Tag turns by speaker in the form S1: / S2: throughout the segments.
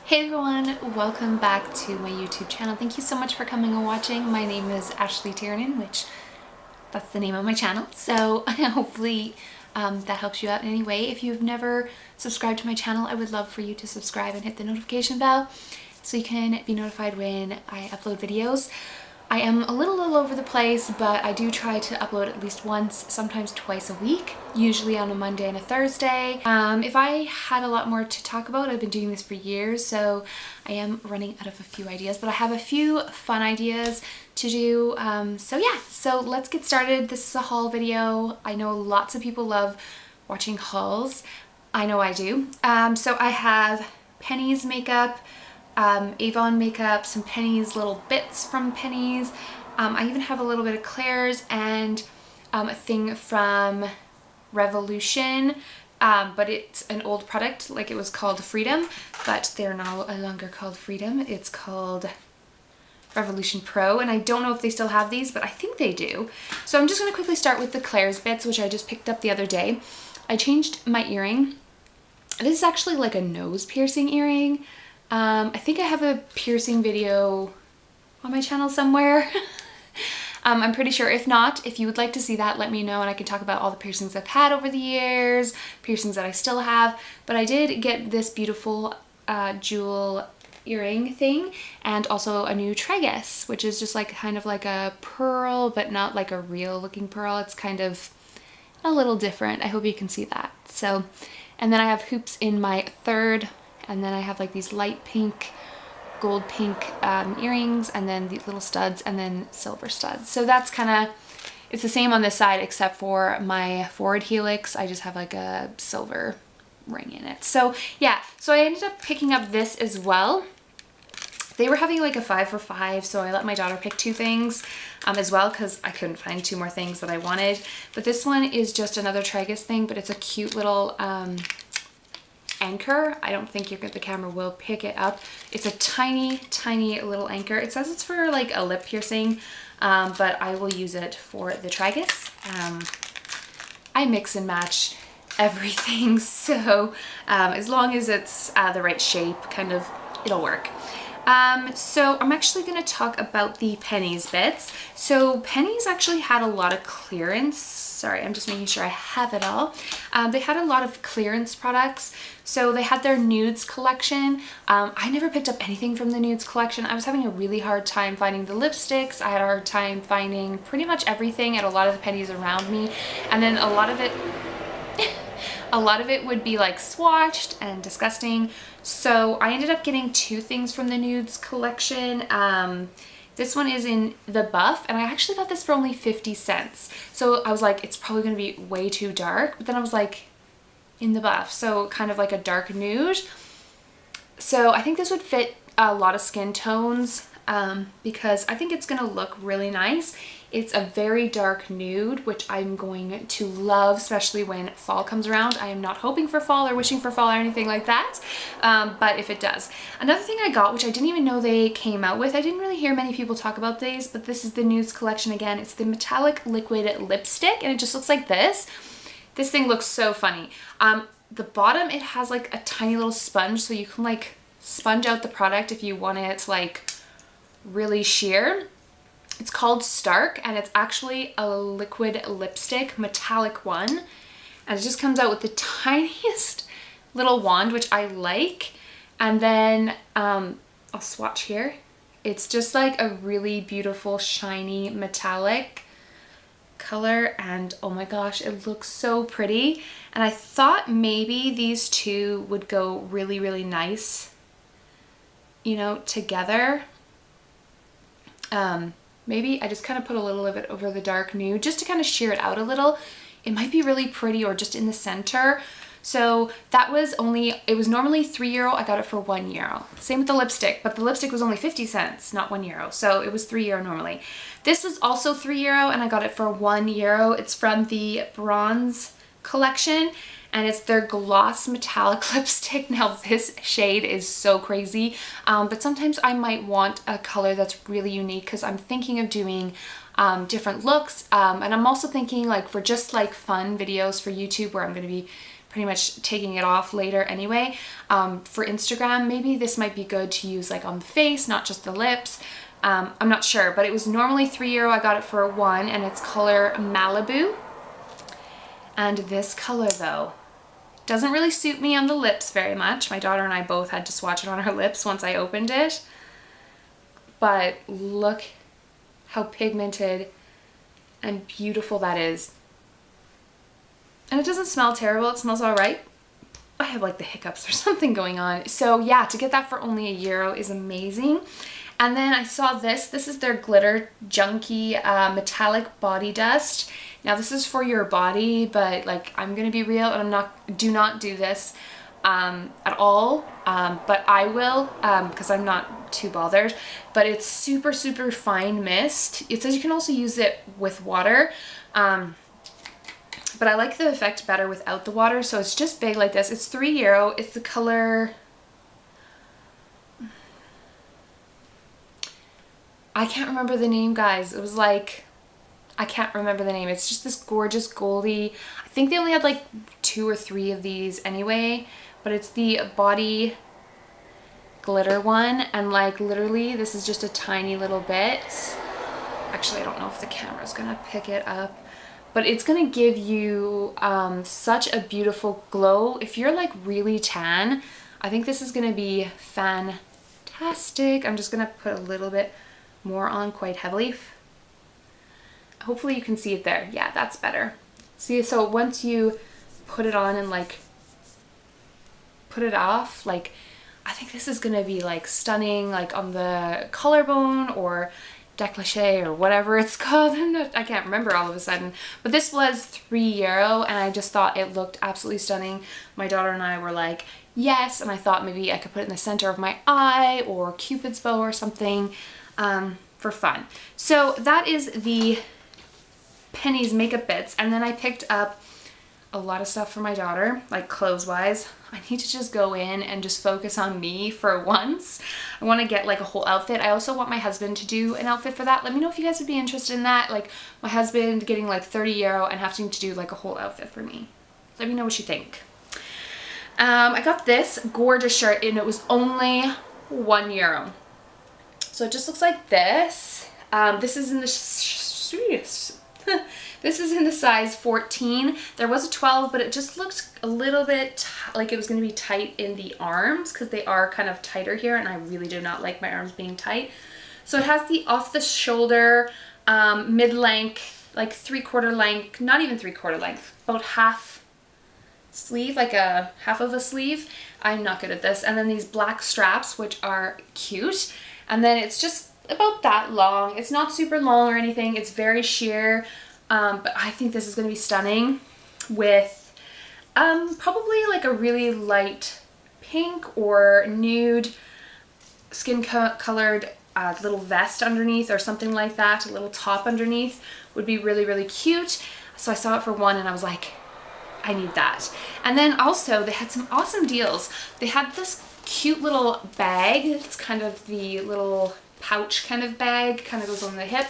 S1: Hey everyone, welcome back to my YouTube channel. Thank you so much for coming and watching. My name is Ashley Tiernan, which that's the name of my channel. So hopefully that helps you out in any way. If you've never subscribed to my channel, I would love for you to subscribe and hit the notification bell so you can be notified when I upload videos. I am a little all over the place, but I do try to upload at least once, sometimes twice a week, usually on a Monday and a Thursday. If I had a lot more to talk about, I've been doing this for years, so I am running out of a few ideas, but I have a few fun ideas to do. So let's get started. This is a haul video. I know lots of people love watching hauls. I know I do. So I have Penny's makeup, Avon makeup, some Penny's little bits from Penny's. I even have a little bit of Claire's and a thing from Revolution, but it's an old product. Like, it was called Freedom, but they're no longer called Freedom. It's called Revolution Pro, and I don't know if they still have these, but I think they do. So I'm just going to quickly start with the Claire's bits, which I just picked up the other day. I changed my earring. This is actually like a nose piercing earring. I think I have a piercing video on my channel somewhere. I'm pretty sure. If not, if you would like to see that, let me know and I can talk about all the piercings I've had over the years, piercings that I still have. But I did get this beautiful jewel earring thing, and also a new tragus, which is just like kind of like a pearl, but not like a real looking pearl. It's kind of a little different. I hope you can see that. So, and then I have hoops in my third. And then I have like these light pink, gold pink earrings, and then the little studs, and then silver studs. So that's kind of, it's the same on this side except for my forward helix. I just have like a silver ring in it. So yeah, so I ended up picking up this as well. They were having like a 5 for 5, so I let my daughter pick 2 things as well because I couldn't find 2 more things that I wanted. But this one is just another tragus thing, but it's a cute little anchor. I don't think the camera will pick it up. It's a tiny little anchor. It says it's for like a lip piercing, but I will use it for the tragus. I mix and match everything, so as long as it's the right shape, kind of, it'll work. So I'm actually going to talk about the Penny's bits. So Penny's actually had a lot of clearance. Sorry, I'm just making sure I have it all. They had a lot of clearance products. So they had their nudes collection. I never picked up anything from the nudes collection. I was having a really hard time finding the lipsticks. I had a hard time finding pretty much everything at a lot of the Penny's around me. And then a lot of it would be like swatched and disgusting. So I ended up getting 2 things from the nudes collection. This one is in the buff, and I actually got this for only 50 cents. So I was like, it's probably gonna be way too dark, but then I was like, in the buff, so kind of like a dark nude. So I think this would fit a lot of skin tones because I think it's gonna look really nice. It's a very dark nude, which I'm going to love, especially when fall comes around. I am not hoping for fall or wishing for fall or anything like that, but if it does. Another thing I got, which I didn't even know they came out with, I didn't really hear many people talk about these, but this is the nudes collection again. It's the metallic liquid lipstick, and it just looks like this. This thing looks so funny. The bottom, it has like a tiny little sponge, so you can like sponge out the product if you want it like really sheer. It's called Stark, and it's actually a liquid lipstick, metallic one. And it just comes out with the tiniest little wand, which I like. And then I'll swatch here. It's just like a really beautiful, shiny, metallic color, and oh my gosh, it looks so pretty. And I thought maybe these 2 would go really, really nice, you know, together. Maybe I just kind of put a little of it over the dark nude just to kind of sheer it out a little. It might be really pretty, or just in the center. So that was only, it was normally €3. I got it for €1. Same with the lipstick, but the lipstick was only 50 cents, not €1. So it was €3 normally. This was also €3, and I got it for €1. It's from the Bronze collection, and it's their gloss metallic lipstick. Now this shade is so crazy, but sometimes I might want a color that's really unique because I'm thinking of doing different looks, and I'm also thinking like for just like fun videos for YouTube where I'm going to be pretty much taking it off later anyway. For Instagram, maybe this might be good to use like on the face, not just the lips. I'm not sure, but it was normally €3. I got it for $1, and it's color Malibu. And this color though, doesn't really suit me on the lips very much. My daughter and I both had to swatch it on our lips once I opened it. But look how pigmented and beautiful that is. And it doesn't smell terrible, it smells all right. I have like the hiccups or something going on. So yeah, to get that for only €1 is amazing. And then I saw this. This is their Glitter Junkie Metallic Body Dust. Now this is for your body, but like I'm gonna be real and do not do this at all. But I will because I'm not too bothered. But it's super, super fine mist. It says you can also use it with water. But I like the effect better without the water. So it's just big like this. It's €3. It's the color... I can't remember the name, guys. It was like... I can't remember the name. It's just this gorgeous goldy... I think they only had like 2 or 3 of these anyway. But it's the body glitter one. And like literally this is just a tiny little bit. Actually, I don't know if the camera's gonna pick it up. But it's gonna give you such a beautiful glow. If you're like really tan, I think this is gonna be fantastic. I'm just gonna put a little bit more on quite heavily. Hopefully you can see it there. Yeah, that's better. See, so once you put it on and like put it off, like I think this is gonna be like stunning, like on the collarbone or décolleté or whatever it's called. I can't remember all of a sudden, but this was €3 and I just thought it looked absolutely stunning. My daughter and I were like, yes, and I thought maybe I could put it in the center of my eye or Cupid's bow or something for fun. So that is the Penny's makeup bits, and then I picked up a lot of stuff for my daughter, like clothes wise. I need to just go in and just focus on me for once. I want to get like a whole outfit. I also want my husband to do an outfit for that. Let me know if you guys would be interested in that. Like my husband getting like €30 and having to do like a whole outfit for me. Let me know what you think. I got this gorgeous shirt and it was only €1. So it just looks like this. This is in the this is in the size 14. There was a 12, but it just looks a little bit like it was going to be tight in the arms because they are kind of tighter here, and I really do not like my arms being tight. So it has the off the shoulder, mid-length, like 3/4 length, not even 3/4 length, about half sleeve, like a half of a sleeve. I'm not good at this. And then these black straps, which are cute. And then it's just about that long. It's not super long or anything. It's very sheer. But I think this is going to be stunning with probably like a really light pink or nude skin colored little vest underneath or something like that. A little top underneath would be really, really cute. So I saw it for $1 and I was like, I need that. And then also they had some awesome deals. They had this cute little bag. It's kind of the little pouch kind of bag, kind of goes on the hip.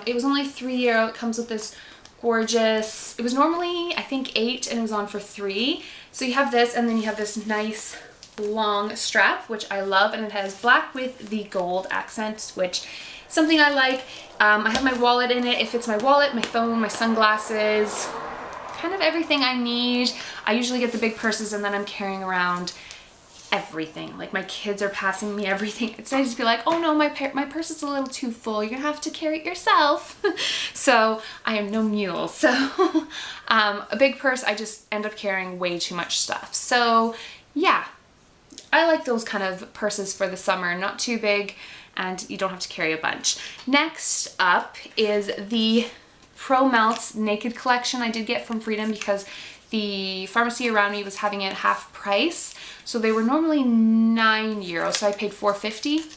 S1: It was only €3. It comes with this gorgeous, it was normally I think $8 and it was on for $3. So you have this, and then you have this nice long strap, which I love, and it has black with the gold accents, which is something I like. I have my wallet in it. It fits my wallet, my phone, my sunglasses, kind of everything I need. I usually get the big purses and then I'm carrying around everything. Like my kids are passing me everything. It's nice to be like, oh no, my purse is a little too full. You're gonna have to carry it yourself. So I am no mule. So a big purse, I just end up carrying way too much stuff. So yeah, I like those kind of purses for the summer. Not too big and you don't have to carry a bunch. Next up is the Pro Melts Naked Collection I did get from Freedom because the pharmacy around me was having it half price. So they were normally €9, so I paid $4.50.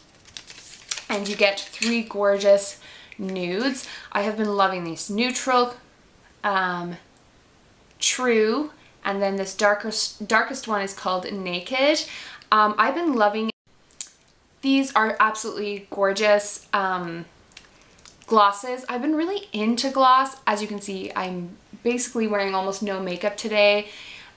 S1: And you get 3 gorgeous nudes. I have been loving these. Neutral, True, and then this darkest one is called Naked. I've been loving it. These are absolutely gorgeous glosses. I've been really into gloss. As you can see, I'm basically wearing almost no makeup today.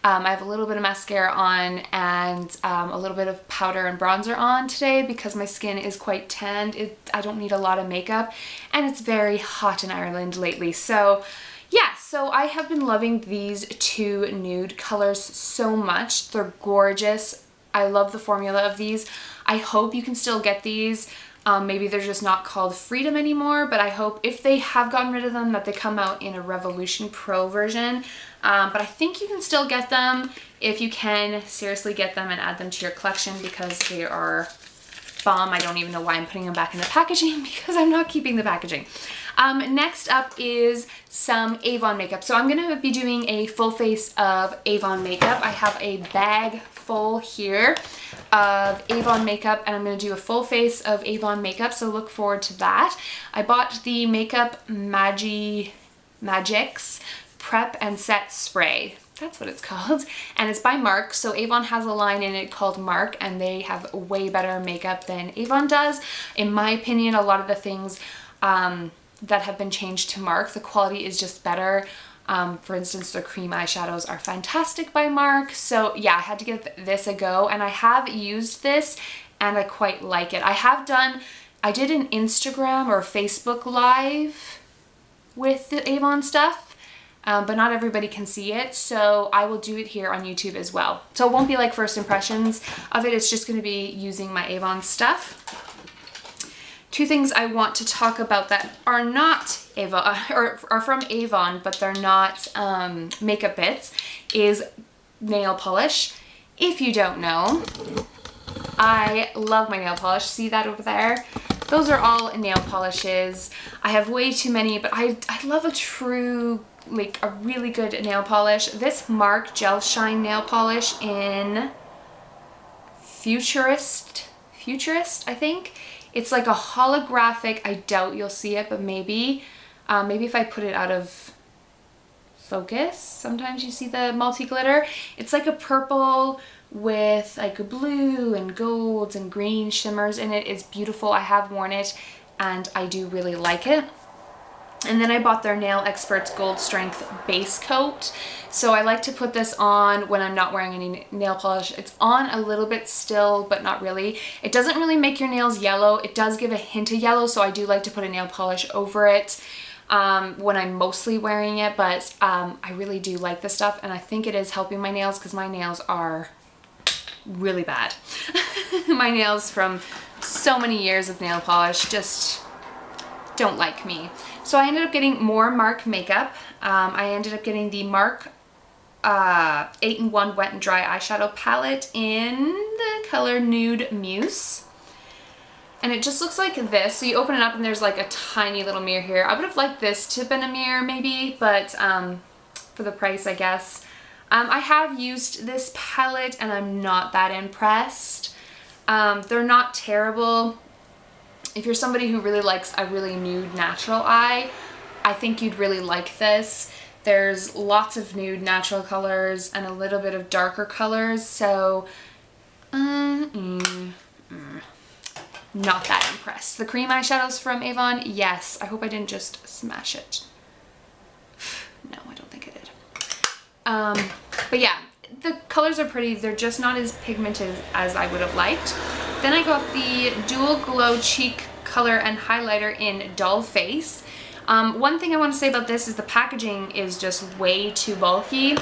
S1: I have a little bit of mascara on and a little bit of powder and bronzer on today because my skin is quite tanned. I don't need a lot of makeup, and it's very hot in Ireland lately. So yeah, so I have been loving these two nude colors so much. They're gorgeous. I love the formula of these. I hope you can still get these. Maybe they're just not called Freedom anymore, but I hope if they have gotten rid of them that they come out in a Revolution Pro version. But I think you can still get them. If you can, seriously get them and add them to your collection because they are bomb. I don't even know why I'm putting them back in the packaging because I'm not keeping the packaging. Next up is some Avon makeup. So I'm going to be doing a full face of Avon makeup. I have a bag full here of Avon makeup, and I'm going to do a full face of Avon makeup, so look forward to that. I bought the Makeup Magics Prep and Set Spray. That's what it's called, and it's by Mark. So Avon has a line in it called Mark, and they have way better makeup than Avon does. In my opinion, a lot of the things that have been changed to Mark, the quality is just better. For instance, their cream eyeshadows are fantastic by Mark. So yeah, I had to give this a go, and I have used this and I quite like it. I did an Instagram or Facebook live with the Avon stuff, but not everybody can see it. So I will do it here on YouTube as well. So it won't be like first impressions of it. It's just going to be using my Avon stuff. Two things I want to talk about that are not Avon, or are from Avon, but they're not makeup bits, is nail polish. If you don't know, I love my nail polish. See that over there? Those are all nail polishes. I have way too many, but I love a true, like a really good nail polish. This Mark Gel Shine nail polish in Futurist, I think. It's like a holographic, I doubt you'll see it, but maybe if I put it out of focus, sometimes you see the multi-glitter. It's like a purple with like a blue and golds and green shimmers in it. It's beautiful. I have worn it and I do really like it. And then I bought their Nail Experts Gold Strength Base Coat. So I like to put this on when I'm not wearing any nail polish. It's on a little bit still, but not really. It doesn't really make your nails yellow. It does give a hint of yellow, so I do like to put a nail polish over it when I'm mostly wearing it. But I really do like this stuff, and I think it is helping my nails because my nails are really bad. My nails from so many years of nail polish just don't like me. So I ended up getting more Mark makeup. I ended up getting the Mark 8-in-1 Wet and Dry eyeshadow palette in the color Nude Mousse. And it just looks like this. So you open it up and there's like a tiny little mirror here. I would have liked this to have been a mirror maybe, but for the price, I guess. I have used this palette and I'm not that impressed. They're not terrible. If you're somebody who really likes a really nude natural eye, I think you'd really like this. There's lots of nude natural colors and a little bit of darker colors, so not that impressed. The cream eyeshadows from Avon, yes. I hope I didn't just smash it. No, I don't think I did. But yeah, the colors are pretty. They're just not as pigmented as I would have liked. Then I got the Dual Glow Cheek Color and Highlighter in Dull Face. One thing I want to say about this is the packaging is just way too bulky.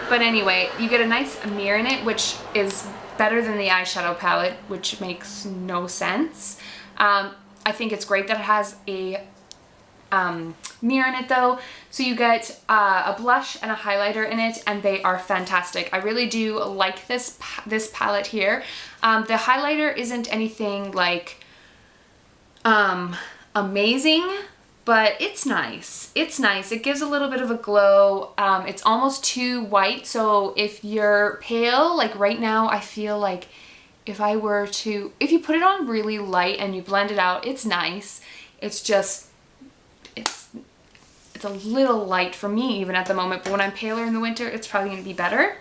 S1: But anyway, you get a nice mirror in it, which is better than the eyeshadow palette, which makes no sense. I think it's great that it has a mirror in it though. So you get a blush and a highlighter in it, and they are fantastic. I really do like this palette here. The highlighter isn't anything like amazing, but it's nice. It's nice. It gives a little bit of a glow. It's almost too white, so if you're pale, like right now, I feel like if you put it on really light and you blend it out, it's nice. It's just, it's a little light for me even at the moment, but when I'm paler in the winter, it's probably gonna be better.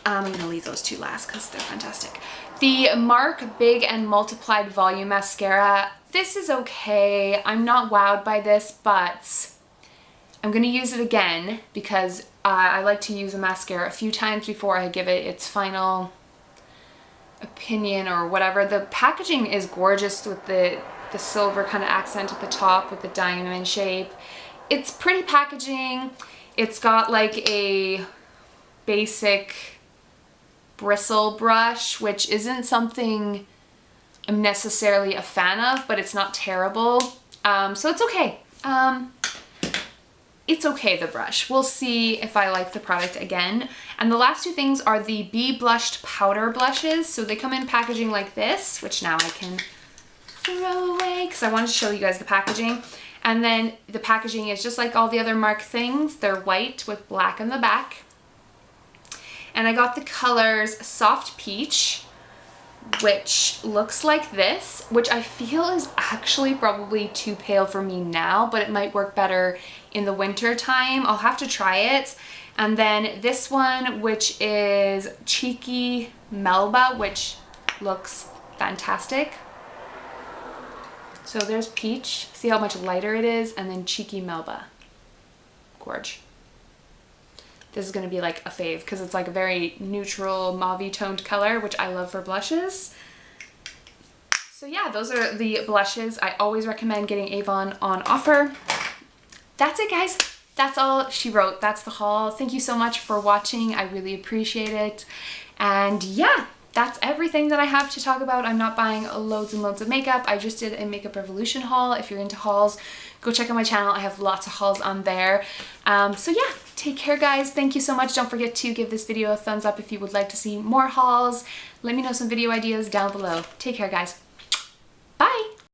S1: I'm gonna leave those two last because they're fantastic. The Mark Big and Multiplied Volume Mascara. This is okay. I'm not wowed by this, but I'm going to use it again because I like to use a mascara a few times before I give it its final opinion or whatever. The packaging is gorgeous with the silver kind of accent at the top with the diamond shape. It's pretty packaging. It's got like a basic bristle brush, which isn't something I'm necessarily a fan of, but it's not terrible. So it's okay. It's okay, the brush. We'll see if I like the product again. And the last two things are the Bee Blushed Powder Blushes. So they come in packaging like this, which now I can throw away because I wanted to show you guys the packaging. And then the packaging is just like all the other Mark things. They're white with black on the back. And I got the colors Soft Peach, which looks like this, which I feel is actually probably too pale for me now, but it might work better in the winter time. I'll have to try it. And then this one, which is Cheeky Melba, which looks fantastic. So there's Peach. See how much lighter it is? And then Cheeky Melba. Gorge. This is going to be like a fave because it's like a very neutral mauve toned color, which I love for blushes. So yeah, those are the blushes. I always recommend getting Avon on offer. That's it, guys. That's all she wrote. That's the haul. Thank you so much for watching. I really appreciate it. And yeah, that's everything that I have to talk about. I'm not buying loads and loads of makeup. I just did a Makeup Revolution haul. If you're into hauls, go check out my channel. I have lots of hauls on there. So yeah, take care, guys. Thank you so much. Don't forget to give this video a thumbs up if you would like to see more hauls. Let me know some video ideas down below. Take care, guys. Bye.